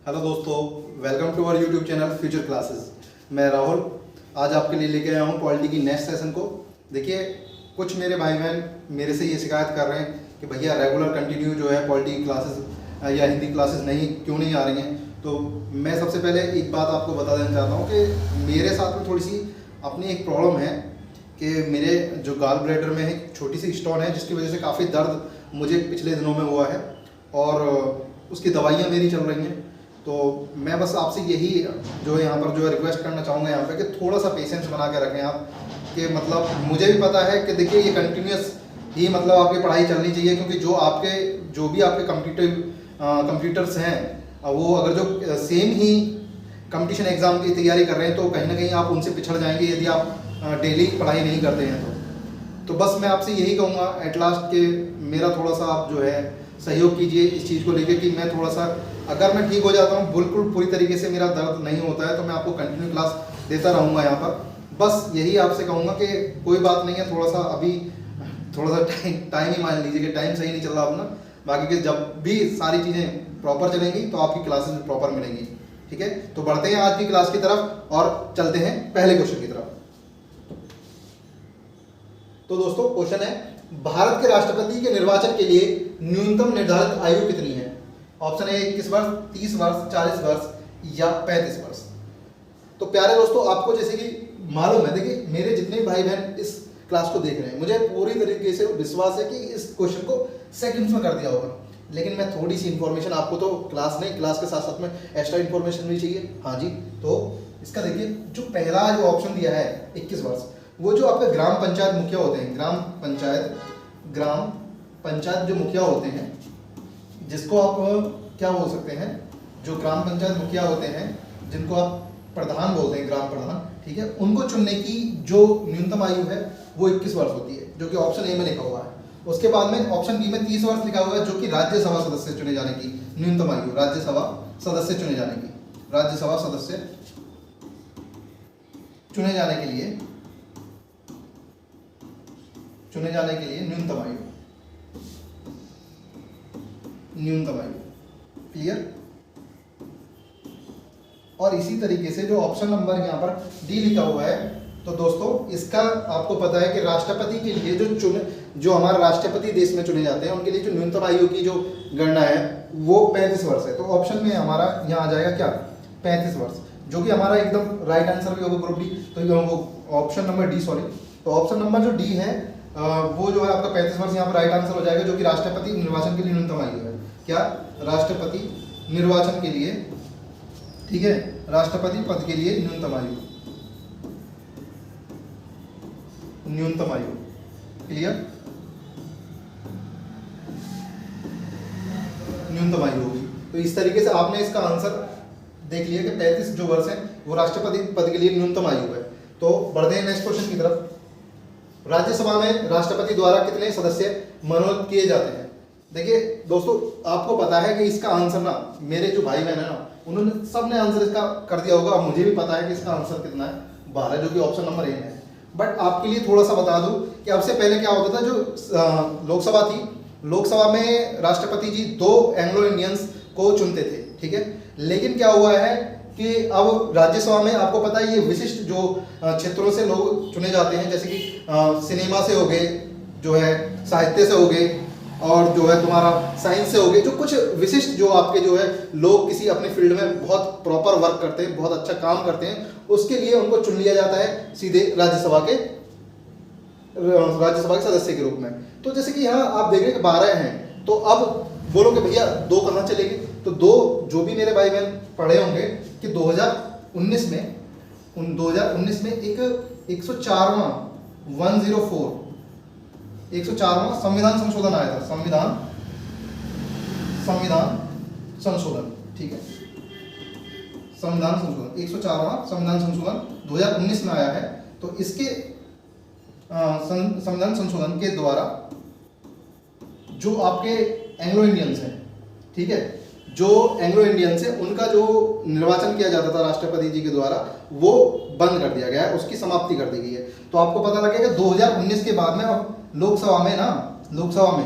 Hello दोस्तों, welcome to our YouTube channel future classes. मैं राहुल आज आपके लिए लेके आया हूँ पॉलिटी की नेक्स्ट सेशन को। देखिए, कुछ मेरे भाई बहन मेरे से ये शिकायत कर रहे हैं कि भैया रेगुलर कंटिन्यू जो है पॉलिटी की क्लासेस या हिंदी क्लासेस क्यों नहीं आ रही हैं। तो मैं सबसे पहले एक बात आपको बता देना चाहता हूँ कि मेरे साथ में थोड़ी सी अपनी एक प्रॉब्लम है कि मेरे जो गाल ब्लैडर में एक छोटी सी स्टोन है, जिसकी वजह से काफ़ी दर्द मुझे पिछले दिनों में हुआ है और उसकी दवाइयाँ मेरी चल रही हैं। तो मैं बस आपसे यही जो है यहाँ पर जो है रिक्वेस्ट करना चाहूँगा यहाँ पे कि थोड़ा सा पेशेंस बना के रखें आप, कि मतलब मुझे भी पता है कि देखिए ये कंटिन्यूस ही मतलब आपकी पढ़ाई चलनी चाहिए, क्योंकि जो भी आपके कंप्यूटर्स हैं वो अगर जो सेम ही कंपटीशन एग्ज़ाम की तैयारी कर रहे हैं तो कहीं ना कहीं आप उनसे पिछड़ जाएंगे यदि आप डेली पढ़ाई नहीं करते हैं। तो बस मैं आपसे यही कहूँगा एट लास्ट कि मेरा थोड़ा सा आप जो है सहयोग कीजिए इस चीज़ को लेकर कि मैं थोड़ा सा, अगर मैं ठीक हो जाता हूँ बिल्कुल पूरी तरीके से मेरा दर्द नहीं होता है तो मैं आपको कंटिन्यू क्लास देता रहूँगा यहाँ पर। बस यही आपसे कहूँगा कि कोई बात नहीं है, थोड़ा सा अभी थोड़ा सा टाइम ही मान लीजिए कि टाइम सही नहीं चल रहा अपना। बाकी के जब भी सारी चीज़ें प्रॉपर चलेंगी तो आपकी क्लासेस प्रॉपर मिलेंगी। ठीक है, तो बढ़ते हैं आज की क्लास की तरफ और चलते हैं पहले क्वेश्चन की तरफ। तो दोस्तों क्वेश्चन है, भारत के राष्ट्रपति के निर्वाचन के लिए न्यूनतम निर्धारित आयु कितनी है? ऑप्शन है 21 वर्ष, 30 वर्ष, 40 वर्ष या 35 वर्ष। तो प्यारे दोस्तों, आपको जैसे कि मालूम है, देखिए मेरे जितने भाई बहन इस क्लास को देख रहे हैं मुझे पूरी तरीके से विश्वास है कि इस क्वेश्चन को सेकंड्स में कर दिया होगा, लेकिन मैं थोड़ी सी इन्फॉर्मेशन आपको, तो क्लास नहीं, क्लास के साथ साथ में एक्स्ट्रा इन्फॉर्मेशन भी चाहिए। हाँ जी, तो इसका देखिए जो पहला जो ऑप्शन दिया है 21 वर्ष, वो जो आपके ग्राम पंचायत मुखिया होते हैं, ग्राम पंचायत जो मुखिया होते हैं, जिसको आप क्या बोल सकते हैं, जो ग्राम पंचायत मुखिया होते हैं जिनको आप प्रधान बोलते हैं, ग्राम प्रधान, ठीक है, उनको चुनने की जो न्यूनतम आयु है वो 21 वर्ष होती है, जो कि ऑप्शन ए में लिखा हुआ है। उसके बाद में ऑप्शन बी में 30 वर्ष लिखा हुआ है, जो कि राज्यसभा सदस्य चुने जाने की न्यूनतम आयु, राज्यसभा सदस्य चुने जाने के लिए न्यूनतम आयु क्लियर। और इसी तरीके से जो ऑप्शन नंबर यहाँ पर डी लिखा हुआ है, तो दोस्तों इसका आपको पता है कि राष्ट्रपति के लिए जो हमारे राष्ट्रपति देश में चुने जाते हैं उनके लिए जो न्यूनतम आयु की जो गणना है वो 35 वर्ष है। तो ऑप्शन में हमारा यहाँ आ जाएगा क्या, 35 वर्ष, जो कि हमारा एकदम राइट आंसर भी होगा ग्रुप डी। तो वो ऑप्शन नंबर डी, तो ऑप्शन नंबर जो डी है वो जो है आपका 35 वर्ष यहाँ पर राइट आंसर हो जाएगा, जो कि राष्ट्रपति निर्वाचन के लिए न्यूनतम आयु है। क्या, राष्ट्रपति निर्वाचन के लिए, ठीक है, राष्ट्रपति पद के लिए न्यूनतम आयु क्लियर, न्यूनतम आयु होगी। तो इस तरीके से आपने इसका आंसर देख लिया कि 35 जो वर्ष है वो राष्ट्रपति पद के लिए न्यूनतम आयु है। तो बढ़ते हैं नेक्स्ट क्वेश्चन की तरफ। राज्यसभा में राष्ट्रपति द्वारा कितने सदस्य मनोनीत किए जाते हैं? देखिए दोस्तों, आपको पता है कि इसका आंसर ना, मेरे जो भाई बहन है ना, उन्होंने सबने आंसर इसका कर दिया होगा, और मुझे भी पता है कि इसका आंसर कितना है, 12, जो कि ऑप्शन नंबर ए है। बट आपके लिए थोड़ा सा बता दूं कि अब से पहले क्या होता था, जो लोकसभा थी, लोकसभा में राष्ट्रपति जी 2 एंग्लो इंडियंस को चुनते थे, ठीक है। लेकिन क्या हुआ है कि अब राज्यसभा में आपको पता है ये विशिष्ट जो क्षेत्रों से लोग चुने जाते हैं, जैसे कि सिनेमा से हो गए, जो है साहित्य से हो गए, और जो है तुम्हारा साइंस से हो गए, जो कुछ विशिष्ट जो आपके जो है लोग किसी अपने फील्ड में बहुत प्रॉपर वर्क करते हैं, बहुत अच्छा काम करते हैं, उसके लिए उनको चुन लिया जाता है सीधे राज्यसभा के सदस्य के रूप में। तो जैसे कि यहाँ आप देख रहे हैं कि 12 हैं, तो अब बोलो कि भैया 2 कहाँ चले गए? तो 2 जो भी मेरे भाई बहन पढ़े होंगे कि 2019 में एक 104वां संविधान संशोधन आया था, संविधान संशोधन, ठीक है, संविधान संशोधन 104वां संविधान संशोधन 2019 में आया है। तो इसके संविधान संशोधन के द्वारा जो आपके एंग्लो इंडियंस हैं, ठीक है, जो एंग्लो इंडियंस है उनका जो निर्वाचन किया जाता था राष्ट्रपति जी के द्वारा, वो बंद कर दिया गया है, उसकी समाप्ति कर दी गई है। तो आपको पता लगेगा 2019 के बाद में अब लोकसभा में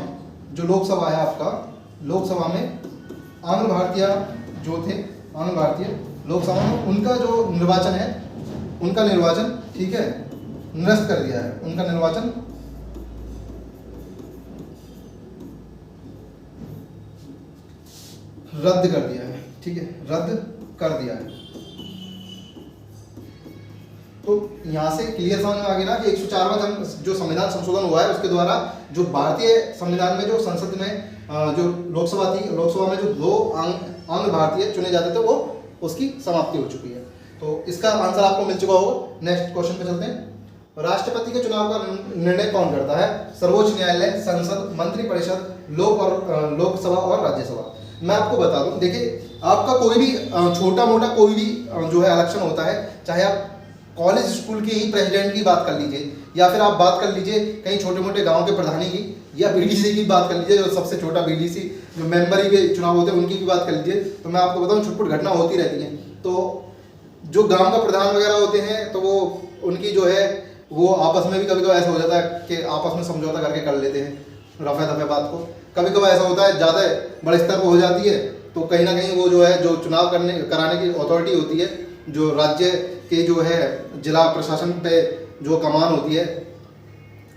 जो लोकसभा है आपका, लोकसभा में आंध्र भारतीय जो थे आम भारतीय लोकसभा में उनका जो निर्वाचन है, उनका निर्वाचन, ठीक है, निरस्त कर दिया है, उनका निर्वाचन रद्द कर दिया है, ठीक है, रद्द कर दिया है। तो यहाँ से क्लियर समझ में आ गया ना कि 104वां जो संविधान संशोधन हुआ है उसके द्वारा जो भारतीय संविधान में जो संसद में जो लोकसभा थी, लोकसभा में जो 2 अंग भारतीय चुने जाते थे वो उसकी समाप्ति हो चुकी है। तो इसका आंसर आपको मिल चुका होगा। नेक्स्ट क्वेश्चन पे चलते हैं। राष्ट्रपति के चुनाव का निर्णय कौन करता है? सर्वोच्च न्यायालय, संसद, मंत्रिपरिषद, लोकसभा और राज्यसभा। मैं आपको बता दूं, देखिए आपका कोई भी छोटा मोटा कोई भी जो है इलेक्शन होता है, चाहे आप कॉलेज स्कूल के ही प्रेसिडेंट की बात कर लीजिए, या फिर आप बात कर लीजिए कहीं छोटे मोटे गांव के प्रधानी की, या बीडीसी की बात कर लीजिए, जो सबसे छोटा बीडीसी जो मेंबर ही के चुनाव होते हैं उनकी भी बात कर लीजिए, तो मैं आपको बताऊं छुटपुट घटना होती रहती है। तो जो गांव का प्रधान वगैरह होते हैं तो वो उनकी जो है वो आपस में भी कभी कभी ऐसा हो जाता है कि आपस में समझौता करके कर लेते हैं रफे दफे बात को। कभी कभी ऐसा होता है ज़्यादा बड़े स्तर पर हो जाती है तो कहीं ना कहीं वो जो है जो चुनाव कराने की अथॉरिटी होती है, जो राज्य के जो है जिला प्रशासन पे जो कमान होती है,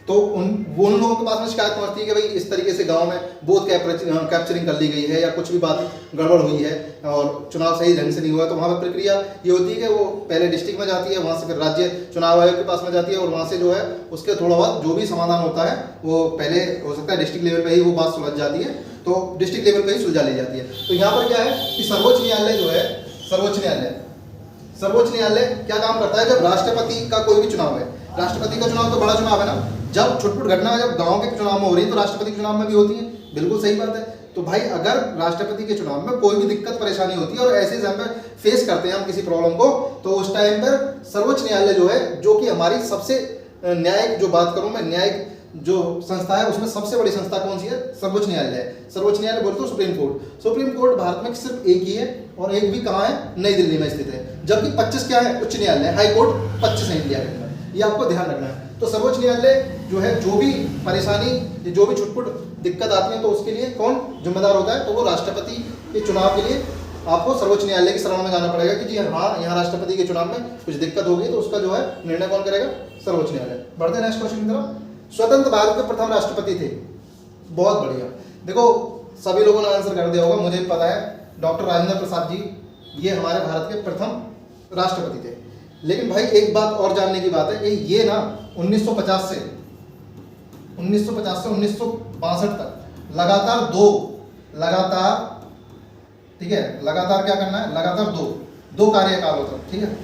तो उन लोगों के पास में शिकायत पहुंचती है कि भाई इस तरीके से गांव में बूथ कैप्चरिंग कर ली गई है या कुछ भी बात गड़बड़ हुई है और चुनाव सही ढंग से नहीं हुआ। तो वहाँ पर प्रक्रिया ये होती है कि वो पहले डिस्ट्रिक्ट में जाती है, वहाँ से फिर राज्य चुनाव आयोग के पास में जाती है और वहाँ से जो है उसके थोड़ा बहुत जो भी समाधान होता है वो पहले हो सकता है डिस्ट्रिक्ट लेवल पर ही वो बात सुलझ जाती है, तो डिस्ट्रिक्ट लेवल पर ही सुलझा ली जाती है। तो यहाँ पर क्या है कि सर्वोच्च न्यायालय जो है, सर्वोच्च न्यायालय क्या काम करता है? जब राष्ट्रपति का कोई भी चुनाव है, राष्ट्रपति का चुनाव तो बड़ा चुनाव है ना, जब छुटपुट घटना जब गांव के चुनाव में हो रही है तो राष्ट्रपति के चुनाव में भी होती है, बिल्कुल सही बात है। तो भाई अगर राष्ट्रपति के चुनाव में कोई भी दिक्कत परेशानी होती है और ऐसे समय फेस करते हैं हम किसी प्रॉब्लम को, तो उस टाइम पर सर्वोच्च न्यायालय जो है, जो कि हमारी सबसे न्यायिक, जो बात करूं मैं न्यायिक जो संस्था है उसमें सबसे बड़ी संस्था कौन सी है? सर्वोच्च न्यायालय है। सर्वोच्च न्यायालय बोलते हो supreme court. Supreme court Bharat में सिर्फ एक ही है और एक भी कहाँ है? नई दिल्ली में स्थित है। जबकि 25 क्या है? उच्च न्यायालय, हाई कोर्ट 25 है इंडिया के अंदर, ये आपको ध्यान रखना है। तो सर्वोच्च न्यायालय जो है जो भी परेशानी, जो भी छुटपुट दिक्कत आती है तो उसके लिए कौन जिम्मेदार होता है? तो वो राष्ट्रपति के चुनाव के लिए आपको सर्वोच्च न्यायालय की शरण में जाना पड़ेगा कि जी हाँ, यहाँ राष्ट्रपति के चुनाव में कुछ दिक्कत होगी तो उसका जो है निर्णय कौन करेगा? सर्वोच्च न्यायालय। बढ़ते हैं नेक्स्ट क्वेश्चन की तरफ। स्वतंत्र भारत के प्रथम राष्ट्रपति थे? बहुत बढ़िया। देखो सभी लोगों ने आंसर कर दिया होगा, मुझे पता है, डॉक्टर राजेंद्र प्रसाद जी, ये हमारे भारत के प्रथम राष्ट्रपति थे। लेकिन भाई एक बात और जानने की बात है कि ये ना 1950 से 1962 तक लगातार ठीक है, लगातार क्या करना है? लगातार दो कार्यकाल होता है, ठीक है।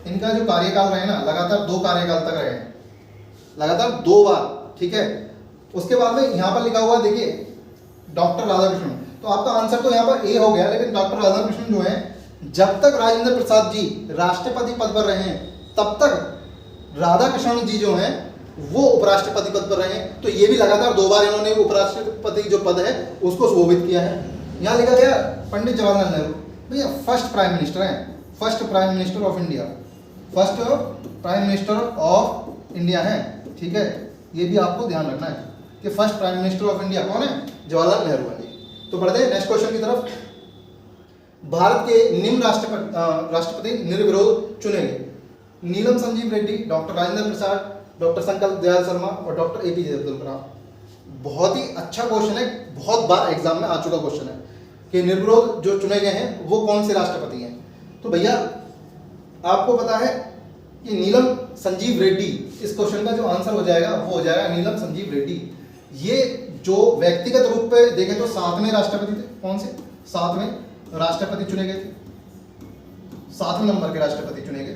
इनका जो कार्यकाल रहे ना, लगातार 2 कार्यकाल तक रहे हैं, लगातार 2 बार, ठीक है। उसके बाद में यहाँ पर लिखा हुआ देखिए डॉक्टर राधाकृष्णन, तो आपका आंसर तो यहाँ पर ए हो गया, लेकिन डॉक्टर राधाकृष्णन जो है जब तक राजेंद्र प्रसाद जी राष्ट्रपति पद पर रहे हैं तब तक राधाकृष्णन जी जो हैं वो उपराष्ट्रपति पद पर रहे हैं। तो ये भी लगातार 2 बार इन्होंने उपराष्ट्रपति जो पद है उसको शोभित किया है। यहाँ लिखा गया पंडित जवाहरलाल नेहरू, भैया फर्स्ट प्राइम मिनिस्टर हैं, first prime minister of India, first prime minister of India है, ठीक है। ये भी आपको ध्यान रखना है कि first prime minister of India कौन है? जवाहरलाल नेहरू है। तो बढ़ते हैं नेक्स्ट क्वेश्चन की तरफ। भारत के निम्न राष्ट्रपति निर्विरोध चुने गए? नीलम संजीव रेड्डी, डॉक्टर राजेंद्र प्रसाद, डॉक्टर संकल्प दयाल शर्मा और डॉक्टर एपीजे अब्दुल कलाम। बहुत ही अच्छा क्वेश्चन है, बहुत बार एग्जाम में आ चुका क्वेश्चन है कि निर्विरोध जो चुने गए हैं वो कौन से राष्ट्रपति हैं। तो भैया आपको पता है कि नीलम संजीव रेड्डी, इस क्वेश्चन का जो आंसर हो जाएगा वो हो जाएगा नीलम संजीव रेड्डी। ये जो व्यक्तिगत रूप पे देखें तो 7वें राष्ट्रपति थे। कौन से? 7वें राष्ट्रपति चुने गए थे, 7वें नंबर के राष्ट्रपति चुने गए।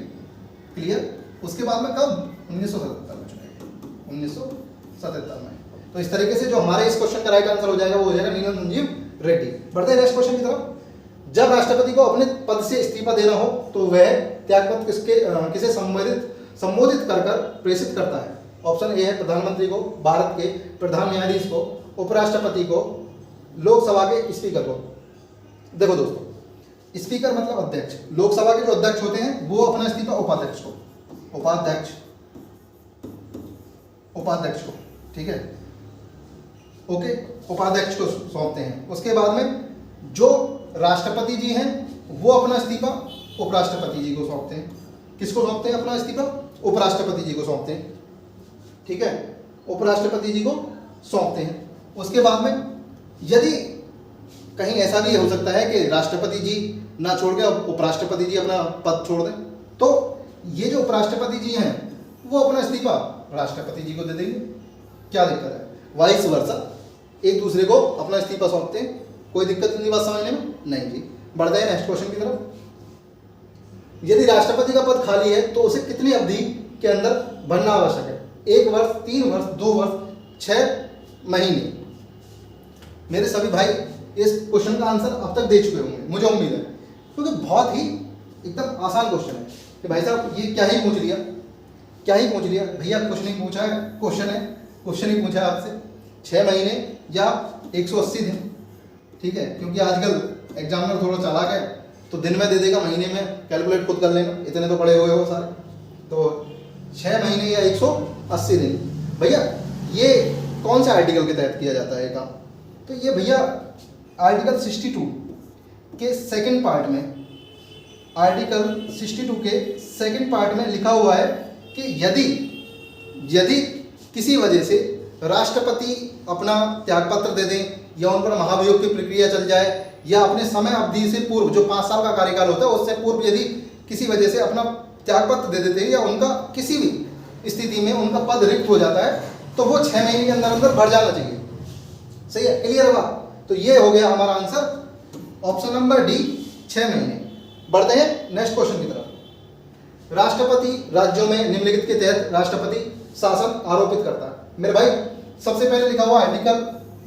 क्लियर? उसके बाद में कब? 1977 में चुने गए, 1977 में। तो इस तरीके से जो हमारे इस क्वेश्चन का राइट आंसर हो जाएगा वो हो जाएगा नीलम संजीव रेड्डी। बढ़ते हैं नेक्स्ट क्वेश्चन की तरफ। जब राष्ट्रपति को अपने पद से इस्तीफा देना हो तो वह त्यागपत्र किसे संबोधित कर प्रेषित करता है? ऑप्शन ए है प्रधानमंत्री को, भारत के प्रधान न्यायाधीश को, उपराष्ट्रपति को, लोकसभा के स्पीकर को। देखो दोस्तों, स्पीकर मतलब अध्यक्ष। लोकसभा के जो अध्यक्ष होते हैं वो अपना इस्तीफा उपाध्यक्ष को, उपाध्यक्ष को, ठीक है, ओके, उपाध्यक्ष को सौंपते हैं। उसके बाद में जो राष्ट्रपति जी हैं वो अपना इस्तीफा उपराष्ट्रपति जी को सौंपते हैं। किसको सौंपते हैं अपना इस्तीफा? उपराष्ट्रपति जी को सौंपते हैं, ठीक है, उपराष्ट्रपति जी को सौंपते हैं। उसके बाद में यदि कहीं ऐसा भी हो सकता है कि राष्ट्रपति जी ना छोड़ के उपराष्ट्रपति जी अपना पद छोड़ दें, तो ये जो उपराष्ट्रपति जी हैं वो अपना इस्तीफा राष्ट्रपति जी को दे देंगे, क्या दिक्कत है? वाइस वर्सा एक दूसरे को अपना इस्तीफा सौंपते हैं, कोई दिक्कत नहीं बात समझने में? नहीं जी। बढ़ते हैं नेक्स्ट क्वेश्चन की तरफ। यदि राष्ट्रपति का पद खाली है तो उसे कितनी अवधि के अंदर भरना आवश्यक है? 1 वर्ष, 3 वर्ष, 2 वर्ष, 6 महीने? मेरे सभी भाई इस क्वेश्चन का आंसर अब तक दे चुके होंगे, मुझे उम्मीद है, क्योंकि बहुत ही एकदम आसान क्वेश्चन है कि भाई साहब ये क्या ही पूछ लिया, क्या ही पूछ लिया भैया, कुछ नहीं पूछा है, क्वेश्चन ही पूछा है आपसे 6 महीने या 180 दिन, ठीक है, क्योंकि आजकल एग्जामिनर थोड़ा चालाक है तो दिन में दे देगा, महीने में कैलकुलेट खुद कर लेना, इतने तो पड़े हुए हो सारे, तो 6 महीने या 180 दिन। भैया ये कौन से आर्टिकल के तहत किया जाता है ये काम? तो ये भैया आर्टिकल 62 के सेकंड पार्ट में, आर्टिकल 62 के सेकंड पार्ट में लिखा हुआ है कि यदि किसी वजह से राष्ट्रपति अपना त्यागपत्र दे दें या उन पर महाभियोग की प्रक्रिया चल जाए या अपने समय अवधि से पूर्व जो 5 साल का कार्यकाल होता है उससे पूर्व यदि किसी वजह से अपना त्यागपत्र दे देते हैं या उनका किसी भी स्थिति में उनका पद रिक्त हो जाता है तो वो 6 महीने के अंदर अंदर भर जाना चाहिए। सही है, क्लियर हुआ? तो ये हो गया हमारा आंसर, ऑप्शन नंबर डी, 6 महीने। बढ़ते हैं नेक्स्ट क्वेश्चन की तरफ। राष्ट्रपति राज्यों में निम्नलिखित के तहत राष्ट्रपति शासन आरोपित करता है। मेरे भाई सबसे पहले लिखा हुआ आर्टिकल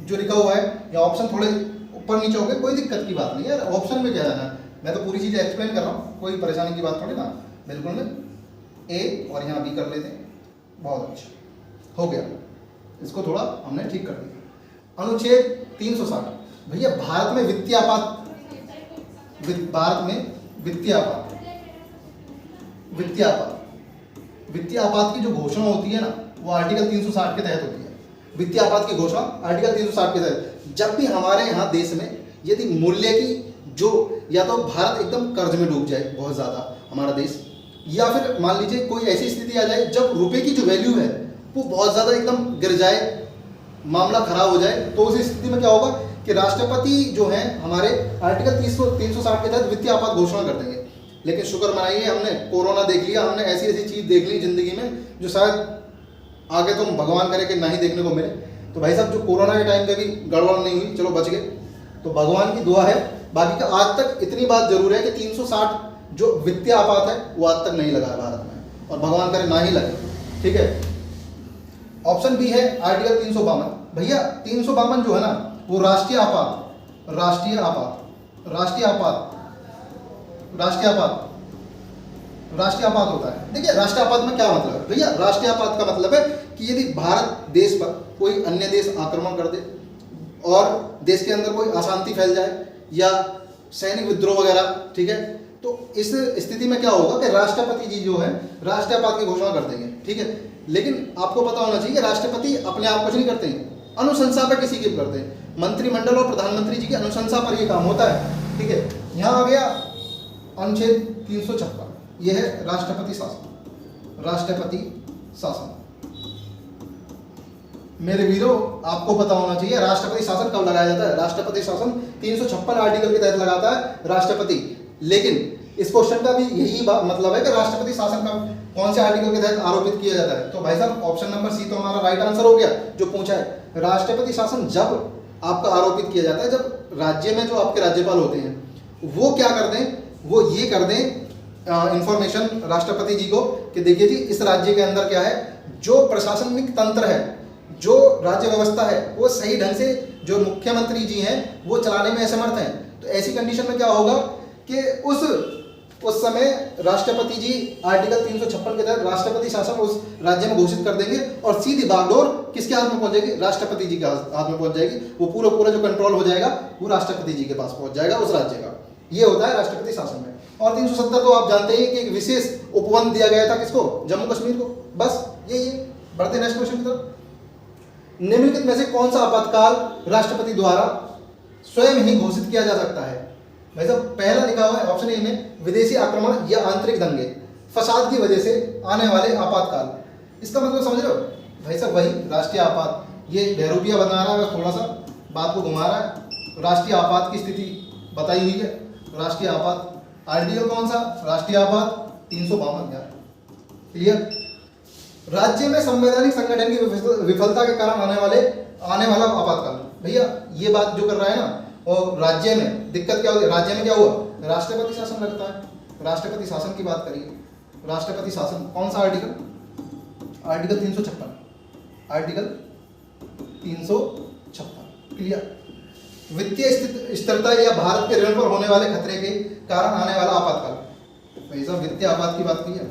जो लिखा हुआ है, या ऑप्शन थोड़े ऊपर नीचे हो गए, कोई दिक्कत की बात नहीं है, ऑप्शन में क्या है, मैं तो पूरी चीज़ें एक्सप्लेन कर रहा हूँ, कोई परेशानी की बात थोड़ी ना, बिल्कुल नहीं। ए और यहाँ बी कर लेते हैं, बहुत अच्छा हो गया, इसको थोड़ा हमने ठीक कर दिया। अनुच्छेद 360, भैया भारत में वित्तीय आपात, वित्तीय आपात की जो घोषणा होती है ना वो आर्टिकल 360 के तहत होती है। वित्तीय आपात की घोषणा आर्टिकल 360 के तहत, जब भी हमारे यहाँ देश में यदि मूल्य की जो या तो भारत एकदम कर्ज में डूब जाए बहुत ज़्यादा हमारा देश, या फिर मान लीजिए कोई ऐसी स्थिति आ जाए जब रुपए की जो वैल्यू है वो बहुत ज़्यादा एकदम गिर जाए, मामला खराब हो जाए, तो उस स्थिति में क्या होगा कि राष्ट्रपति जो हैं हमारे आर्टिकल 360 के तहत वित्तीय आपात घोषणा कर देंगे। लेकिन शुक्र मनाइए हमने कोरोना देख लिया, हमने ऐसी ऐसी चीज़ देख ली जिंदगी में जो शायद आगे तुम भगवान करे कि ना ही देखने को मिले। तो भाई साहब जो कोरोना के टाइम पे भी गड़बड़ नहीं हुई, चलो बच गए, तो भगवान की दुआ है। बाकी का आज तक इतनी बात जरूर है कि 360 जो वित्तीय आपात है वो आज तक नहीं लगा है भारत में, और भगवान करे ना ही लगे, ठीक है। ऑप्शन बी है आर्टिकल 352। भैया 352 जो है ना वो राष्ट्रीय आपात होता है। देखिए राष्ट्रीय आपात में क्या मतलब है भैया? राष्ट्रीय आपात का मतलब है कि यदि भारत देश पर कोई अन्य देश आक्रमण कर दे और देश के अंदर कोई अशांति फैल जाए या सैनिक विद्रोह वगैरह, ठीक है, तो इस स्थिति में क्या होगा कि राष्ट्रपति जी जो है राष्ट्रीय आपात की घोषणा कर देंगे, ठीक है। लेकिन आपको पता होना चाहिए राष्ट्रपति अपने आप कुछ नहीं करते हैं, अनुशंसा पर किसी की करते हैं, मंत्रिमंडल और प्रधानमंत्री जी की अनुशंसा पर यह काम होता है, ठीक है। यहाँ आ गया अनुच्छेद 356, यह है राष्ट्रपति शासन। मेरे वीरों आपको पता होना चाहिए राष्ट्रपति शासन कब लगाया जाता है। राष्ट्रपति शासन 356 आर्टिकल के तहत लगाता है राष्ट्रपति। लेकिन इस क्वेश्चन का भी यही मतलब है कि राष्ट्रपति शासन का कौन से आर्टिकल के तहत आरोपित किया जाता है। तो भाई साहब ऑप्शन नंबर सी तो हमारा राइट आंसर हो गया जो पूछा है। राष्ट्रपति शासन जब आपका आरोपित किया जाता है जब राज्य में जो आपके राज्यपाल होते हैं वो क्या कर दें, वो ये कर दें इंफॉर्मेशन राष्ट्रपति जी को कि देखिए जी इस राज्य के अंदर क्या है, जो प्रशासनिक तंत्र है, जो राज्य व्यवस्था है वो सही ढंग से जो मुख्यमंत्री जी हैं वो चलाने में असमर्थ हैं। तो ऐसी कंडीशन में क्या होगा कि उस समय राष्ट्रपति जी आर्टिकल 356 के तहत राष्ट्रपति शासन उस राज्य में घोषित कर देंगे और सीधी बागडोर किसके हाथ में पहुंच जाएगी? राष्ट्रपति जी के हाथ में पहुंच जाएगी। वो पूरा जो कंट्रोल हो जाएगा वो राष्ट्रपति जी के पास पहुंच जाएगा उस राज्य का। ये होता है राष्ट्रपति शासन में। और 370 तो आप जानते हैं कि एक विशेष उपवन दिया गया था किसको? जम्मू कश्मीर को। बस यही है। बढ़ते नेक्स्ट क्वेश्चन की तरफ। निम्नलिखित में से कौन सा आपातकाल राष्ट्रपति द्वारा स्वयं ही घोषित किया जा सकता है? भाई साहब पहला लिखा हुआ है ऑप्शन ए में विदेशी आक्रमण या आंतरिक दंगे, फसाद की वजह से आने वाले आपातकाल। इसका मतलब समझ रहे हो भाई साहब, वही राष्ट्रीय आपात, ये बहरूपिया बना रहा है, थोड़ा सा बात को घुमा रहा है। राष्ट्रीय आपात की स्थिति बताई हुई है, राष्ट्रीय आपात आर्टिकल कौन सा, राष्ट्रीय आपात 352 यार, क्लियर। राज्य में संवैधानिक संगठन की विफलता के कारण आने वाला आपातकाल। भैया ये बात जो कर रहा है ना, और राज्य में दिक्कत क्या होती है, राज्य में क्या हुआ, राष्ट्रपति शासन लगता है। राष्ट्रपति शासन की बात करिए, राष्ट्रपति शासन कौन सा आर्टिकल, आर्टिकल 356, आर्टिकल 356, क्लियर। वित्तीय स्थिरता या भारत के ऋण पर होने वाले खतरे के कारण आने वाला आपातकाल। भाई साहब वित्तीय आपात की बात की है,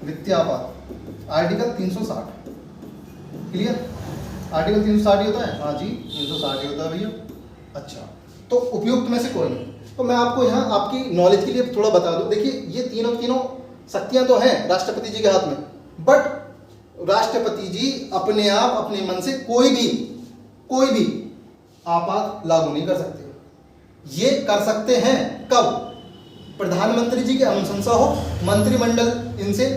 वित्तीय आपात आर्टिकल 360, क्लियर। आर्टिकल 360 होता है, हाँ जी 360 होता है भैया। अच्छा तो उपयुक्त में से कोई नहीं, तो मैं आपको यहाँ आपकी नॉलेज के लिए थोड़ा बता दूं। देखिए ये तीनों शक्तियां तो हैं राष्ट्रपति जी के हाथ में, बट राष्ट्रपति जी अपने आप अपने मन से कोई भी आपात लागू नहीं कर सकते। ये कर सकते हैं कब, प्रधानमंत्री जी की अनुशंसा हो, मंत्रिमंडल इनसे,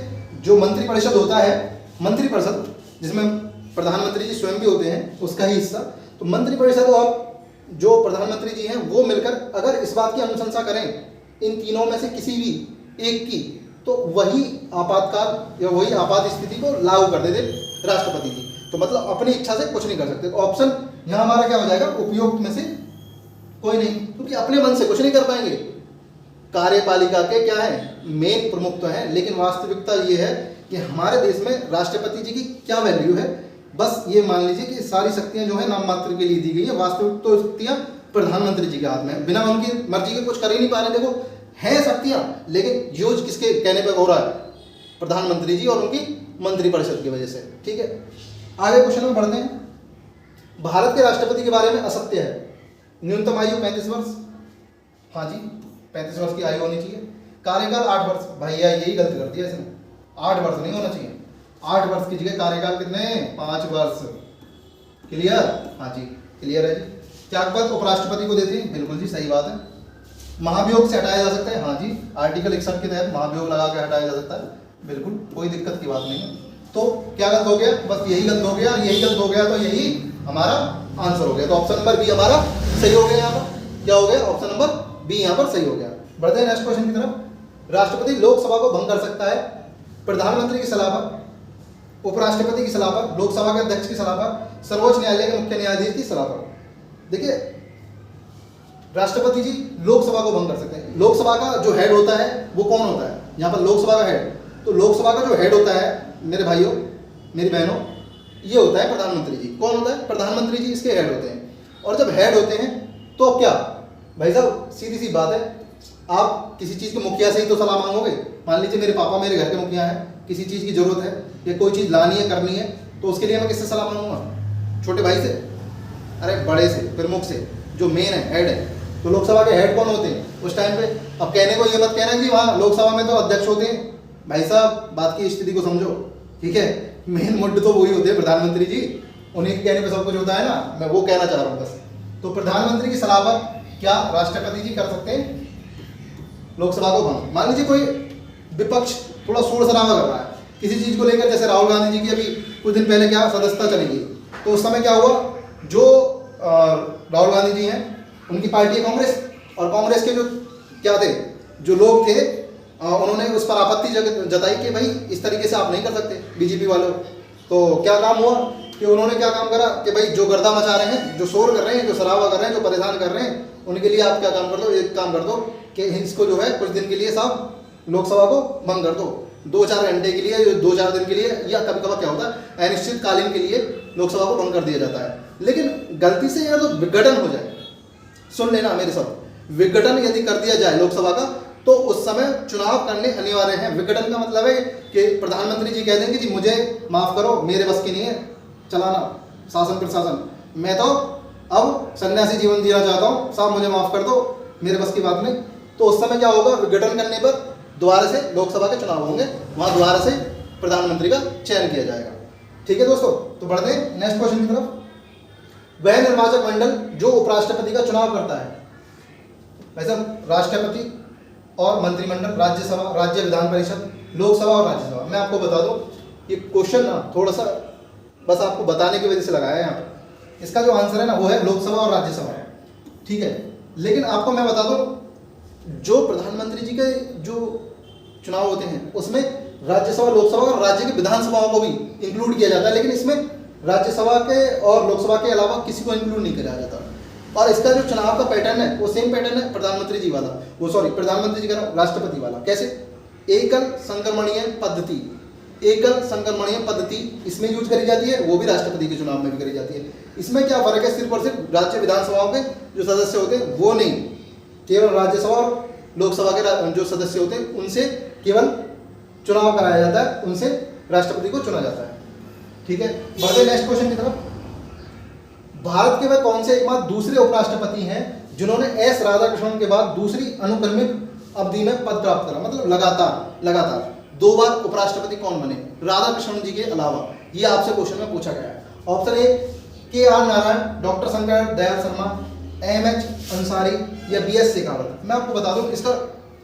जो मंत्रिपरिषद होता है, मंत्रिपरिषद जिसमें प्रधानमंत्री जी स्वयं भी होते हैं उसका ही हिस्सा, तो मंत्रिपरिषद और जो प्रधानमंत्री जी हैं वो मिलकर अगर इस बात की अनुशंसा करें इन तीनों में से किसी भी एक की, तो वही आपातकाल या वही आपात स्थिति को लागू कर देते राष्ट्रपति जी। तो मतलब अपनी इच्छा से कुछ नहीं कर सकते। तो ऑप्शन यहाँ हमारा क्या हो जाएगा, उपयुक्त में से कोई नहीं, क्योंकि अपने मन से कुछ नहीं कर पाएंगे। कार्यपालिका के क्या है, मेन प्रमुख तो हैं, लेकिन वास्तविकता ये है कि हमारे देश में राष्ट्रपति जी की क्या वैल्यू है। बस ये मान लीजिए कि सारी शक्तियां जो है नाम मात्र के लिए दी गई है, वास्तविक तो शक्तियां प्रधानमंत्री जी के हाथ में है, बिना उनकी मर्जी के कुछ कर ही नहीं पा रहे। देखो हैं शक्तियां, लेकिन यूज किसके कहने पे हो रहा है, प्रधानमंत्री जी और उनकी मंत्रिपरिषद की वजह से। ठीक है, आगे क्वेश्चन में बढ़ते हैं। भारत के राष्ट्रपति के बारे में असत्य है, न्यूनतम आयु 35 वर्ष, हाँ जी 35 वर्ष की आयु होनी चाहिए। कार्यकाल 8 वर्ष, भैया यही गलती कर दिया इसने, 8 वर्ष नहीं होना चाहिए, 8 वर्ष की जगह कार्यकाल कितने, 5 वर्ष, क्लियर। हाँ जी क्लियर है जी। त्यागपत्र उपराष्ट्रपति को देते हैं, बिल्कुल जी सही बात है। महाभियोग से हटाया जा सकता है, हाँ जी आर्टिकल 61 के तहत महाभियोग लगा के हटाया जा सकता है, बिल्कुल कोई दिक्कत की बात नहीं है। तो क्या गलत हो गया, बस यही गलत हो गया, यही गलत हो गया, तो यही हमारा आंसर हो गया। तो ऑप्शन नंबर बी हमारा सही हो गया। यहाँ पर क्या हो गया, ऑप्शन नंबर बी यहाँ पर सही हो गया। बढ़ते हैं नेक्स्ट क्वेश्चन की तरफ। राष्ट्रपति लोकसभा को भंग कर सकता है प्रधानमंत्री की सलाह पर, उपराष्ट्रपति की सलाह पर, लोकसभा के अध्यक्ष की सलाह पर, सर्वोच्च न्यायालय के मुख्य न्यायाधीश की सलाह पर। देखिए राष्ट्रपति जी लोकसभा को भंग कर सकते हैं। लोकसभा का जो हेड होता है वो कौन होता है, यहाँ पर लोकसभा का हेड, तो लोकसभा का जो हेड होता है मेरे भाइयों मेरी बहनों, ये होता है प्रधानमंत्री जी। कौन होता है, प्रधानमंत्री जी इसके हेड होते हैं। और जब हेड होते हैं तो क्या भाई साहब, सीधी सी बात है, आप किसी चीज़ के मुखिया से ही तो सलाह मांगोगे। मान लीजिए मेरे पापा मेरे घर के मुखिया हैं, किसी चीज़ की जरूरत है या कोई चीज़ लानी है करनी है, तो उसके लिए मैं किससे सलाह मांगूंगा, छोटे भाई से, अरे बड़े से, प्रमुख से, जो मेन है हेड है। तो लोकसभा के हेड कौन होते हैं उस टाइम पे। अब कहने को ये मत कहना कि वहाँ लोकसभा में तो अध्यक्ष होते हैं, भाई साहब बात की स्थिति को समझो, ठीक है। मेन मुद्दे तो वही होते हैं प्रधानमंत्री जी, उन्हीं के कहने पे सब कुछ होता है ना, मैं वो कहना चाह रहा हूँ बस। तो प्रधानमंत्री की सलाह पर क्या राष्ट्रपति जी कर सकते हैं लोकसभा को भंग। मान लीजिए कोई विपक्ष थोड़ा शोर शराबा कर रहा है किसी चीज़ को लेकर, जैसे राहुल गांधी जी की अभी कुछ दिन पहले क्या सदस्यता चली गई, तो उस समय क्या हुआ, जो राहुल गांधी जी हैं उनकी पार्टी है कांग्रेस, और कांग्रेस के जो क्या थे, जो लोग थे, उन्होंने उस पर आपत्ति जताई कि भाई इस तरीके से आप नहीं कर सकते बीजेपी वालों। तो क्या काम हुआ कि उन्होंने क्या काम करा कि भाई जो गर्दा मचा रहे हैं, जो शोर कर रहे हैं, जो शराबा कर रहे हैं, जो परेशान कर रहे हैं, उनके लिए आप क्या काम कर दो, एक काम कर दो कि इसको जो है कुछ दिन के लिए साहब लोकसभा को भंग कर दो, 2-4 घंटे के लिए, 2-4 दिन के लिए, या कभी कभी क्या होता है अनिश्चितकालीन के लिए लोकसभा को भंग कर दिया जाता है। लेकिन गलती से यहाँ तो विघटन हो जाए, सुन लेना मेरे साथ, विघटन यदि कर दिया जाए लोकसभा का, तो उस समय चुनाव करने अनिवार्य है। विघटन का मतलब है कि प्रधानमंत्री जी कह देंगे जी मुझे माफ करो, मेरे बस की नहीं है चलाना शासन प्रशासन, मैं तो अब सन्यासी जीवन जीना चाहता हूँ, साहब मुझे माफ कर दो, मेरे बस की बात नहीं। तो उस समय क्या होगा, विघटन करने पर दोबारा से लोकसभा के चुनाव होंगे, वहाँ दोबारा से प्रधानमंत्री का चयन किया जाएगा। ठीक है दोस्तों, तो बढ़ते हैं नेक्स्ट क्वेश्चन की तरफ। वह निर्वाचक मंडल जो उपराष्ट्रपति का चुनाव करता है, भाई साहब राष्ट्रपति और मंत्रिमंडल, राज्यसभा, राज्य विधान परिषद, लोकसभा और राज्यसभा। मैं आपको बता दूं ये क्वेश्चन ना थोड़ा सा बस आपको बताने की वजह से लगाया है यहाँ पर। इसका जो आंसर है ना वो है लोकसभा और राज्यसभा, ठीक है। लेकिन आपको मैं बता दूं जो प्रधानमंत्री जी के जो चुनाव होते हैं उसमें राज्यसभा, लोकसभा और राज्य की विधानसभाओं को भी इंक्लूड किया जाता है, लेकिन इसमें राज्यसभा के और लोकसभा के अलावा किसी को इंक्लूड नहीं किया जाता। और इसका जो चुनाव का पैटर्न है वो सेम पैटर्न है प्रधानमंत्री जी वाला, वो सॉरी प्रधानमंत्री जी का राष्ट्रपति वाला। कैसे? एकल संक्रमणीय पद्धति, एकल संक्रमणीय पद्धति इसमें यूज करी जाती है, वो भी राष्ट्रपति के चुनाव में भी करी जाती है। इसमें क्या फर्क है? सिर्फ और सिर्फ राज्य विधानसभाओं के जो सदस्य होते हैं वो नहीं, केवल राज्यसभा और लोकसभा के जो सदस्य होते हैं उनसे केवल चुनाव कराया जाता है, उनसे राष्ट्रपति को चुना जाता है, ठीक है। बढ़ते नेक्स्ट क्वेश्चन की तरफ। भारत के वह कौन से एकमात्र दूसरे उपराष्ट्रपति हैं जिन्होंने एस राधाकृष्णन के बाद दूसरी अनुक्रमिक अवधि में पद प्राप्त करा, मतलब लगातार 2 बार उपराष्ट्रपति कौन बने राधाकृष्णन जी के अलावा? ये आपसे क्वेश्चन में पूछा गया है। Option A K R. Narayan, doctor Shankar Dayal Sharma, M H. Ansari या बी.एस. शेखावत। मैं आपको बता दूं इसका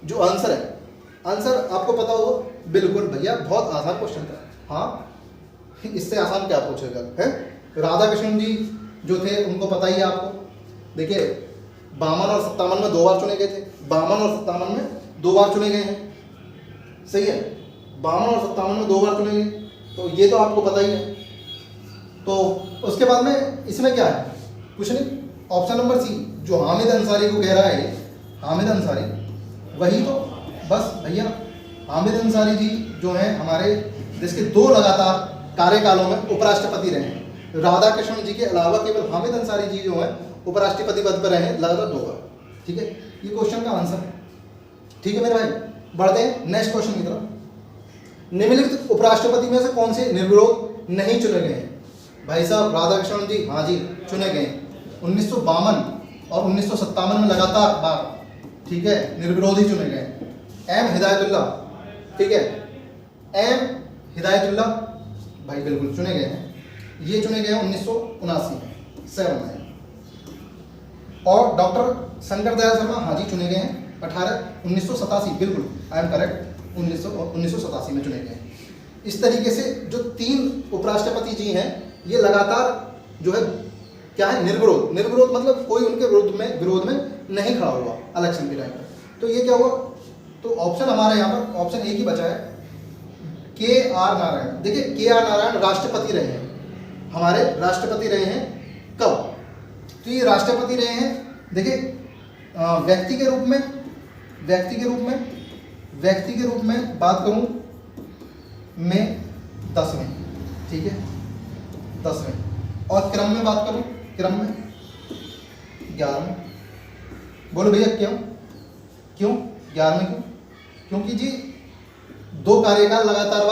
जो आंसर है, आंसर आपको पता हो बिल्कुल भैया, बहुत आसान क्वेश्चन था। हाँ, इससे आसान क्या पूछेगा है? राधाकृष्णन जी जो थे उनको पता ही है आपको। देखिए 52 और 57 में 2 बार चुने गए थे, 52 और 57 में 2 बार चुने गए हैं, सही है। 52 और 57 में 2 बार चुने गए, तो ये तो आपको पता ही है। तो उसके बाद में इसमें क्या है? कुछ नहीं, ऑप्शन नंबर सी जो हामिद अंसारी को कह रहा है, हामिद अंसारी वही तो, बस भैया हामिद अंसारी जी जो हैं हमारे देश के 2 लगातार कार्यकालों में उपराष्ट्रपति रहे हैं। राधाकृष्णन जी के अलावा केवल हामिद अंसारी जी जो हैं उपराष्ट्रपति पद पर रहे हैं लगातार 2 बार, ठीक है। ये क्वेश्चन का आंसर है, ठीक है मेरे भाई। बढ़ते हैं नेक्स्ट क्वेश्चन की तरफ। निम्नलिखित उपराष्ट्रपति में से कौन से निर्विरोध नहीं चुने गए हैं? भाई साहब राधाकृष्णन जी, हाँ जी चुने गए 1952 और 1957 में लगातार बार, ठीक है, निर्विरोध ही चुने गए। एम हिदायतुल्लाह, ठीक है, एम हिदायतुल्लाह भाई बिल्कुल चुने गए हैं, ये चुने गए 1979 में 7 में। और डॉक्टर शंकर दयाल शर्मा, हाँ जी चुने गए हैं 1987, बिल्कुल आई एम करेक्ट, 1987 में चुने गए हैं। इस तरीके से जो 3 उपराष्ट्रपति जी हैं ये लगातार जो है क्या है, निर्विरोध। निर्विरोध मतलब कोई उनके विरोध में नहीं खड़ा हुआ इलेक्शन के टाइम पर। तो ये क्या हुआ? तो ऑप्शन हमारे यहाँ पर ऑप्शन ए ही बचा है, के.आर. नारायण। देखिए के.आर. नारायण राष्ट्रपति रहे हैं, हमारे राष्ट्रपति रहे हैं कब? तो ये राष्ट्रपति रहे हैं, देखिए व्यक्ति के रूप में बात करूं मैं 10वें, ठीक है 10वें, और क्रम में बात करूं क्रम में 11वें। बोलो भैया क्यों 11वें क्यों? क्योंकि जी 2 कार्यकाल लगातार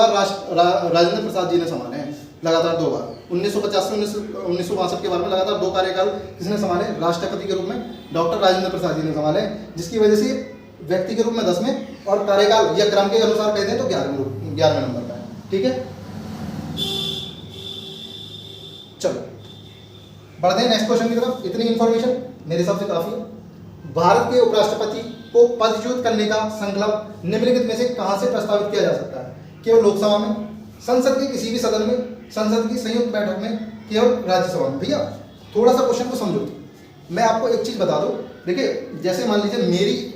राजेंद्र प्रसाद जी ने संभाले हैं, लगातार 2 बार 1950 से 1962 के बारे में लगातार 2 कार्यकाल किसने संभाले? राष्ट्रपति के रूप में डॉक्टर राजेंद्र प्रसाद जी ने संभाले, जिसकी वजह से व्यक्ति के रूप में 10वें और कार्यकाल या क्रम के अनुसार कहते हैं तो 11वें नंबर पर है, ठीक है। चलो बढ़ते हैं नेक्स्ट क्वेश्चन की तरफ। इतनी इंफॉर्मेशन मेरे हिसाब से काफी है। भारत के उपराष्ट्रपति को पदच्युत करने का संकल्प निम्नलिखित में से कहां से प्रस्तावित किया जा सकता है? केवल लोकसभा में, संसद के किसी भी सदन में, संसद की संयुक्त बैठक में, केवल राज्यसभा में? भैया थोड़ा सा क्वेश्चन को समझो। मैं आपको एक चीज बता दूं, देखिए जैसे मान लीजिए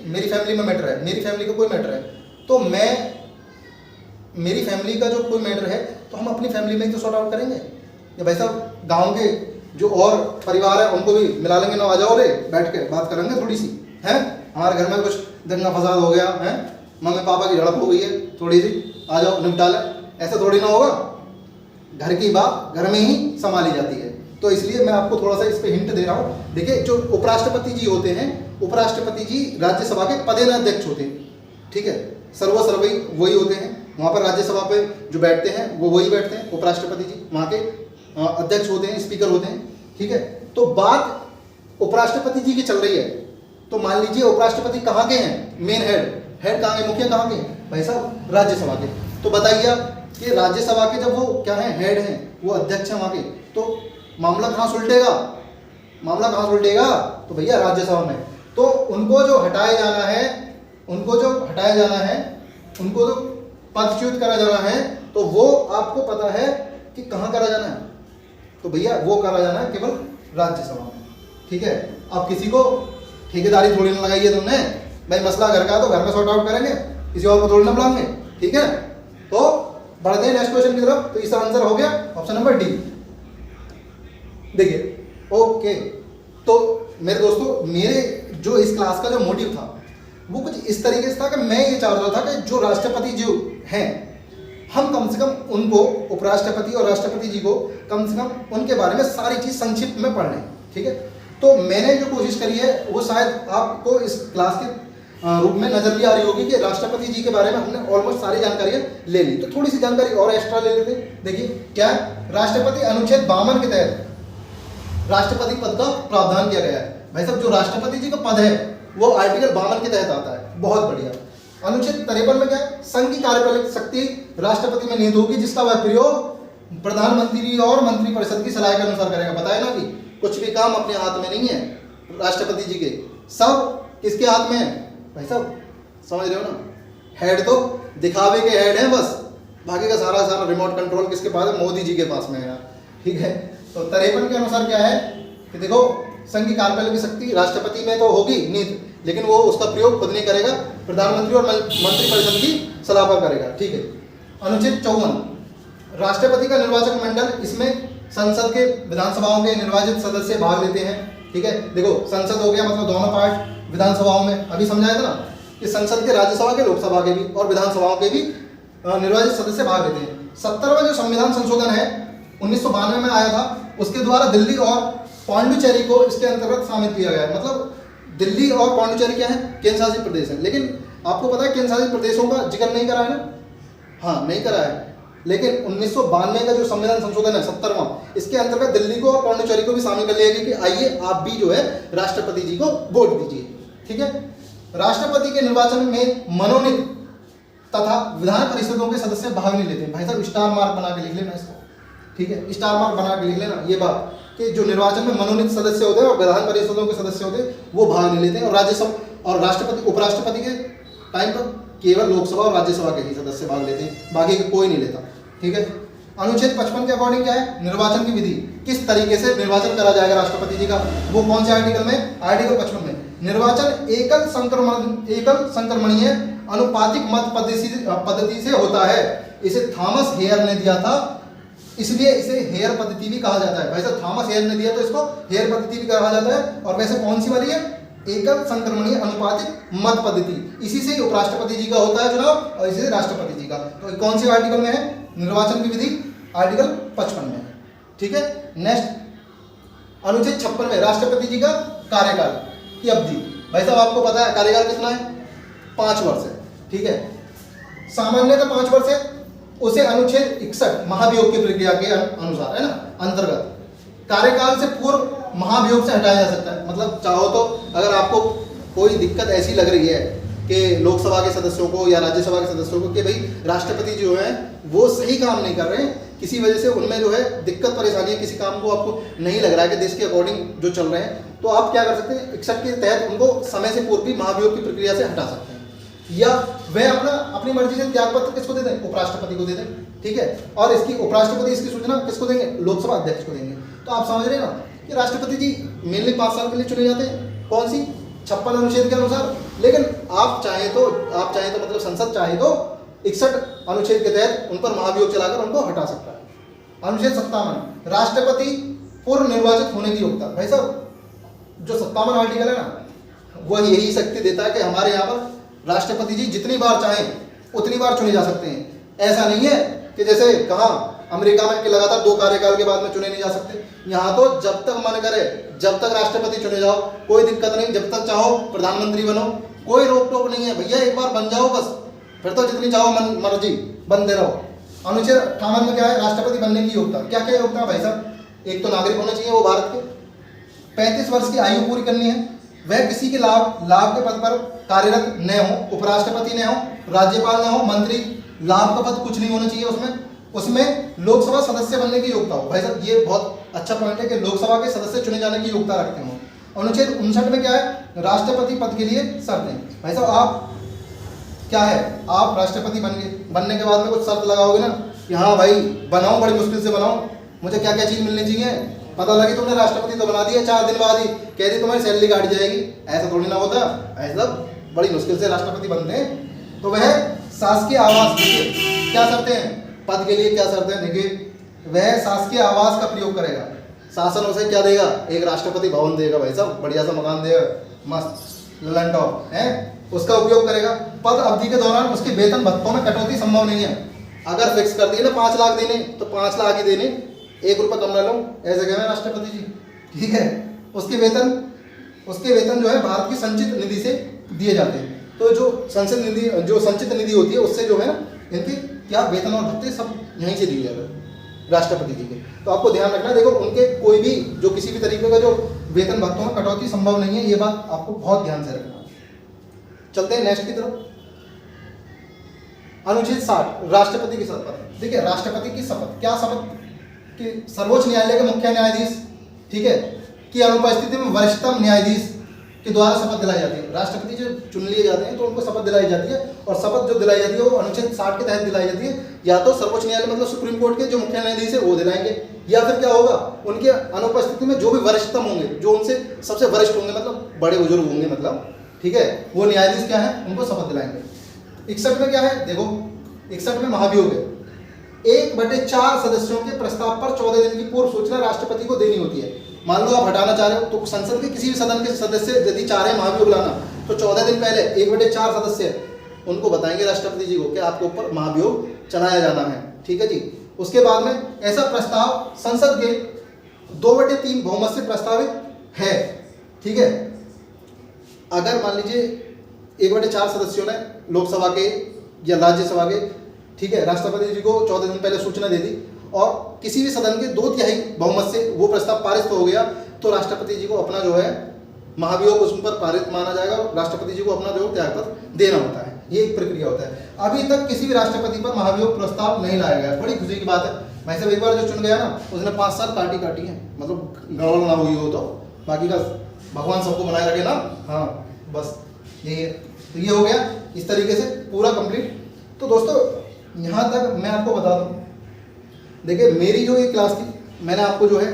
मेरी फैमिली में मैटर है, मेरी फैमिली का कोई मैटर है, तो मेरी फैमिली का जो कोई मैटर है तो हम अपनी फैमिली में ही तो सॉर्ट आउट करेंगे। या भाई साहब गाँव के जो और परिवार है उनको भी मिला लेंगे ना, आ जाओ रे बैठ के बात करेंगे थोड़ी सी, है हमारे घर में कुछ दंगा फसाद हो गया है, मम्मी पापा की झड़प हो गई है थोड़ी सी, आ जाओ निपटा ले, ऐसा थोड़ी ना होगा। घर की बात घर में ही संभाली जाती है। तो इसलिए मैं आपको थोड़ा सा इस पे हिंट दे रहा हूँ। देखिए जो उपराष्ट्रपति जी होते हैं, उपराष्ट्रपति जी राज्यसभा के पदेनाध्यक्ष होते हैं, ठीक है, सर्वोपरि वही होते हैं। वहाँ पर राज्यसभा पे जो बैठते हैं वो वही बैठते हैं, उपराष्ट्रपति जी वहाँ के अध्यक्ष होते हैं, स्पीकर होते हैं, ठीक है। तो बात उपराष्ट्रपति जी की चल रही है, तो मान लीजिए उपराष्ट्रपति कहाँ के हैं? मेन हेड कहाँ के, मुखिया कहाँ के हैं? भाई साहब राज्यसभा के। तो बताइए कि राज्यसभा के जब वो क्या है, हेड हैं, वो अध्यक्ष हैं वहाँ के, तो मामला कहाँ सुलटेगा? तो भैया राज्यसभा में। तो उनको जो हटाया जाना है, उनको जो पदच्युत करा जाना है, तो वो आपको पता है कि कहाँ करा जाना है, तो भैया वो करा जाना है केवल राज्यसभा में। ठीक है, अब किसी को ठेकेदारी थोड़ी ना लगाई है तुमने, भाई मसला घर का तो घर में सॉर्ट आउट करेंगे, किसी और को थोड़ी ना बुलाएंगे। ठीक है, तो बढ़ते हैं नेक्स्ट क्वेश्चन की तरफ। तो इसका आंसर हो गया ऑप्शन नंबर डी। देखिए, ओके, तो मेरे दोस्तों, मेरे जो इस क्लास का जो मोटिव था वो कुछ इस तरीके से था कि मैं ये चाह रहा था कि जो राष्ट्रपति जो हैं, हम कम से कम उनको, उपराष्ट्रपति और राष्ट्रपति जी को कम से कम उनके बारे में सारी चीज संक्षिप्त में पढ़ लें। ठीक है, तो मैंने जो कोशिश करी है वो शायद आपको इस क्लास के रूप में नजर भी आ रही होगी कि राष्ट्रपति जी के बारे में हमने ऑलमोस्ट सारी जानकारियां ले ली, तो थोड़ी सी जानकारी और एक्स्ट्रा ले लेते हैं। देखिए क्या, राष्ट्रपति अनुच्छेद 52 के तहत राष्ट्रपति पद का प्रावधान किया गया है। भाई साहब, जो राष्ट्रपति जी का पद है वो आर्टिकल 52 के तहत आता है। बहुत बढ़िया। अनुच्छेद 53 में क्या है, संघ की कार्यपालक शक्ति राष्ट्रपति में निहित होगी, जिसका वह प्रयोग प्रधानमंत्री और मंत्रिपरिषद की सलाह के अनुसार करेगा। बताया ना कि कुछ भी काम अपने हाथ में नहीं है राष्ट्रपति जी के, सब किसके हाथ में है भाई साहब, समझ रहे हो ना। हेड तो दिखावे के हेड हैं बस, बाकी का सारा रिमोट कंट्रोल किसके पास है, मोदी जी के पास में है। ठीक है, तो 53 के अनुसार क्या है कि देखो, संघ की कार्यपालक शक्ति राष्ट्रपति में तो होगी नीति, लेकिन वो उसका प्रयोग खुद नहीं करेगा, प्रधानमंत्री और मंत्रिपरिषद की सलाह पर करेगा। ठीक है। अनुच्छेद 54, राष्ट्रपति का निर्वाचक मंडल, इसमें संसद के विधानसभाओं के निर्वाचित सदस्य भाग लेते हैं। ठीक है, देखो संसद हो गया मतलब दोनों पार्ट, विधानसभाओं में अभी समझाया था ना कि संसद के, राज्यसभा के, लोकसभा के भी और विधानसभाओं के भी निर्वाचित सदस्य भाग लेते हैं। 70वां जो संविधान संशोधन है 1992 में आया था, उसके द्वारा दिल्ली और पांडुचेरी को इसके अंतर्गत शामिल किया गया है। मतलब दिल्ली और पांडुचेरी क्या है, केंद्र शासित प्रदेश है, लेकिन आपको पता है केंद्र शासित प्रदेशों का जिक्र नहीं करा है ना, हाँ नहीं करा है, लेकिन 1992 का जो संविधान संशोधन है 70वां, इसके अंतर्गत दिल्ली को और पांडुचेरी को भी शामिल कर लिया गया कि आइए आप भी जो है राष्ट्रपति जी को वोट दीजिए। ठीक है, राष्ट्रपति के निर्वाचन में मनोनीत तथा विधान परिषदों के सदस्य भाग नहीं लेते। भाई साहब स्टार मार्क बना के लिख लेना इसको। ठीक है, स्टार मार्क बना के लिख लेना ये बात कि जो निर्वाचन में मनोनीत सदस्य होते हैं और विधान परिषदों के सदस्य होते हैं वो भाग नहीं लेते हैं, और राज्यसभा और राष्ट्रपति उपराष्ट्रपति के टाइम पर केवल लोकसभा और राज्यसभा के ही सदस्य भाग लेते हैं, बाकी कोई नहीं लेता। ठीक है, अनुच्छेद 55 के अकॉर्डिंग क्या है, निर्वाचन की विधि, किस तरीके से निर्वाचन करा जाएगा राष्ट्रपति जी का, वो कौन से आर्टिकल में, आर्टिकल 55 में। निर्वाचन एकल संक्रमणीय अनुपातिक मत पद्धति से होता है। इसे थॉमस हेयर ने दिया था, इसलिए इसे हेयर पद्धति भी कहा जाता है। भाई साहब थॉमस हेयर ने दिया तो इसको हेयर पद्धति भी कहा जाता है। और वैसे कौन सी वाली है, एकल संक्रमणीय अनुपातिक मत पद्धति, इसी से उपराष्ट्रपति जी का होता है चुनाव और इसी से राष्ट्रपति जी का। तो कौन सी आर्टिकल में है, निर्वाचन की विधि आर्टिकल 55 में। ठीक है, नेक्स्ट अनुच्छेद 56 में राष्ट्रपति जी का कार्यकाल की अवधि। भाई साहब आपको पता है कार्यकाल कितना है, 5 वर्ष है। ठीक है, सामान्यतः 5 वर्ष है, उसे अनुच्छेद 61 महाभियोग की प्रक्रिया के अनुसार है ना, अंतर्गत कार्यकाल से पूर्व महाभियोग से हटाया जा सकता है। मतलब चाहो तो अगर आपको कोई दिक्कत ऐसी लग रही है कि लोकसभा के सदस्यों को या राज्यसभा के सदस्यों को कि भाई राष्ट्रपति जो है वो सही काम नहीं कर रहे हैं, किसी वजह से उनमें जो है दिक्कत परेशानी है, किसी काम को आपको नहीं लग रहा है कि देश के अकॉर्डिंग जो चल रहे हैं, तो आप क्या कर सकते हैं, 61 के तहत उनको समय से पूर्व भी महाभियोग की प्रक्रिया से हटा सकते हैं, या वह अपनी मर्जी से त्याग पत्र किसको दे दें, उपराष्ट्रपति को दे दें। ठीक है, और इसकी उपराष्ट्रपति इसकी सूचना किसको देंगे, लोकसभा अध्यक्ष को देंगे। तो आप समझ रहे हैं ना कि राष्ट्रपति जी मेनली 5 साल के लिए चुने जाते हैं, कौन सी 56 अनुच्छेद के अनुसार। लेकिन आप चाहें तो मतलब संसद चाहे तो 61 अनुच्छेद के तहत उन पर महाभियोग चलाकर उनको हटा सकता है। अनुच्छेद 57 राष्ट्रपति पूर्व निर्वाचित होने की योग्यता। भाई साहब जो 57 आर्टिकल है ना, वह यही शक्ति देता है कि हमारे यहाँ पर राष्ट्रपति जी जितनी बार चाहें उतनी बार चुने जा सकते हैं। ऐसा नहीं है कि जैसे कहा अमेरिका में कि लगातार 2 कार्यकाल के बाद में चुने नहीं जा सकते। यहाँ तो जब तक मन करे जब तक राष्ट्रपति चुने जाओ, कोई दिक्कत नहीं, जब तक चाहो प्रधानमंत्री बनो, कोई रोक टोक नहीं है भैया, एक बार बन जाओ बस, फिर तो जितनी चाहो मर्जी बनते रहो। अनुच्छेद 58 में क्या है, राष्ट्रपति बनने की योग्यता। क्या क्या योग्यता भाई साहब, एक तो नागरिक होना चाहिए वो भारत के, 35 वर्ष की आयु पूरी करनी है, वह किसी के लाभ के पद पर कार्यरत न हो, उपराष्ट्रपति न हो, राज्यपाल न हो, मंत्री, लाभ का पद कुछ नहीं होना चाहिए उसमें लोकसभा सदस्य बनने की योग्यता हो। भाई साहब ये बहुत अच्छा पॉइंट है कि लोकसभा के सदस्य चुने जाने की योग्यता रखते हो। अनुच्छेद 59 में क्या है, राष्ट्रपति पद के लिए शर्तें। भाई साहब आप क्या है, आप राष्ट्रपति बनने के बाद में कुछ शर्त लगाओगे ना कि हाँ भाई बनाओ, बड़ी मुश्किल से बनाओ, मुझे क्या क्या चीज़ मिलनी चाहिए। पता लगी तुमने राष्ट्रपति तो बना दिया, 4 दिन बाद ही कह दी तुम्हारी सैलरी काट जाएगी, ऐसा थोड़ी ना होता। ऐसा बड़ी मुश्किल से राष्ट्रपति बनते हैं। तो वह शासकीय आवास, देखिए क्या शर्तें हैं पद के लिए, क्या शर्तें हैं देखिए, वह शासकीय आवास का प्रयोग करेगा। शासन उसे क्या देगा, एक राष्ट्रपति भवन देगा भाई साहब, बढ़िया सा मकान देगा, मस्त ललन टॉप है, उसका उपयोग करेगा। पद अवधि के दौरान उसके वेतन भत्तों में कटौती संभव नहीं है। अगर फिक्स कर दिए ना 5 लाख देने तो 5 लाख ही देने, 1 रुपये कम ना लो, ऐसे कह रहे हैं राष्ट्रपति जी, ठीक है। उसके वेतन जो है भारत की संचित निधि से दिए जाते हैं। तो जो संचित निधि होती है उससे जो है इनके क्या वेतन और भत्ते सब यहीं से दिए जाते हैं राष्ट्रपति जी के। तो आपको ध्यान रखना, देखो उनके कोई भी जो किसी भी तरीके का जो वेतन भत्तों में कटौती संभव नहीं है, ये बात आपको बहुत ध्यान से रखना। चलते हैं नेक्स्ट की तरफ। अनुच्छेद 60 राष्ट्रपति की शपथ। देखिए राष्ट्रपति की शपथ, क्या शपथ कि सर्वोच्च न्यायालय के मुख्य न्यायाधीश, ठीक है, की अनुपस्थिति में वरिष्ठतम न्यायाधीश के द्वारा शपथ दिलाई जाती है। राष्ट्रपति जो चुन लिए जाते हैं तो उनको शपथ दिलाई जाती है, और शपथ जो दिलाई जाती है वो अनुच्छेद 60 के तहत दिलाई जाती है। या तो सर्वोच्च न्यायालय मतलब सुप्रीम कोर्ट के जो मुख्य न्यायाधीश है वो दिलाएंगे, या फिर क्या होगा उनके अनुपस्थिति में जो भी वरिष्ठतम होंगे, जो उनसे सबसे वरिष्ठ होंगे, मतलब बड़े बुजुर्ग होंगे, मतलब ठीक है, वो न्यायाधीश क्या है उनको शपथ दिलाएंगे। 61 में क्या है, देखो 61 में महाभियोग है। 1/4 सदस्यों के प्रस्ताव पर 14 दिन की पूर्व सूचना राष्ट्रपति को देनी होती है। मान लो आप हटाना चाह रहे हो तो संसद के किसी भी सदन के सदस्य यदि चाह रहे हैं महाभियोग लाना, तो 14 दिन पहले 1/4 सदस्य उनको बताएंगे राष्ट्रपति जी को कि आपके ऊपर महाभियोग चलाया जाना है, ठीक है जी। उसके बाद में ऐसा प्रस्ताव संसद के 2/3 बहुमत से प्रस्तावित है, ठीक है। अगर मान लीजिए 1/4 सदस्यों ने लोकसभा के या राज्यसभा के, ठीक है, राष्ट्रपति जी को 14 दिन पहले सूचना दे दी और किसी भी सदन के 2/3 बहुमत से वो प्रस्ताव पारित हो गया, तो राष्ट्रपति जी को अपना जो है महाभियोग उस पर पारित माना जाएगा और राष्ट्रपति जी को अपना जो त्यागपत्र देना होता है। ये एक प्रक्रिया होता है। अभी तक किसी भी राष्ट्रपति पर महाभियोग प्रस्ताव नहीं लाया गया, बड़ी खुशी की बात है। मैं सब एक बार जो चुन गया ना उसने 5 साल काटी है, मतलब गड़बड़ ना हुई हो तो, बाकी का भगवान सबको बनाए रखे ना, हाँ बस यही है। तो ये हो गया इस तरीके से पूरा कंप्लीट। तो दोस्तों यहाँ तक मैं आपको बता दूँ, देखिए मेरी जो ये क्लास थी मैंने आपको जो है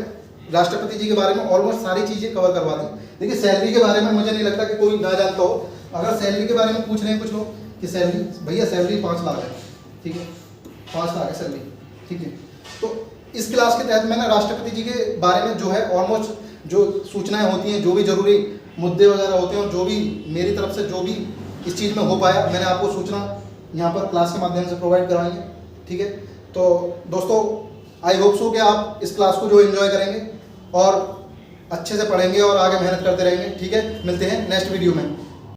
राष्ट्रपति जी के बारे में ऑलमोस्ट सारी चीज़ें कवर करवा दी। देखिए सैलरी के बारे में मुझे नहीं लगता कि कोई ना जानता हो। अगर सैलरी के बारे में पूछ रहे हैं कुछ लोग कि सैलरी, भैया सैलरी 5 लाख है, ठीक है, 5 लाख है सैलरी, ठीक है। तो इस क्लास के तहत मैंने राष्ट्रपति जी के बारे में जो है ऑलमोस्ट जो सूचनाएं होती हैं, जो भी जरूरी मुद्दे वगैरह होते हैं और जो भी मेरी तरफ से जो भी इस चीज़ में हो पाया मैंने आपको सूचना यहाँ पर क्लास के माध्यम से प्रोवाइड करवाई है, ठीक है। तो दोस्तों आई होप सो कि आप इस क्लास को जो एंजॉय करेंगे और अच्छे से पढ़ेंगे और आगे मेहनत करते रहेंगे, ठीक है। मिलते हैं नेक्स्ट वीडियो में।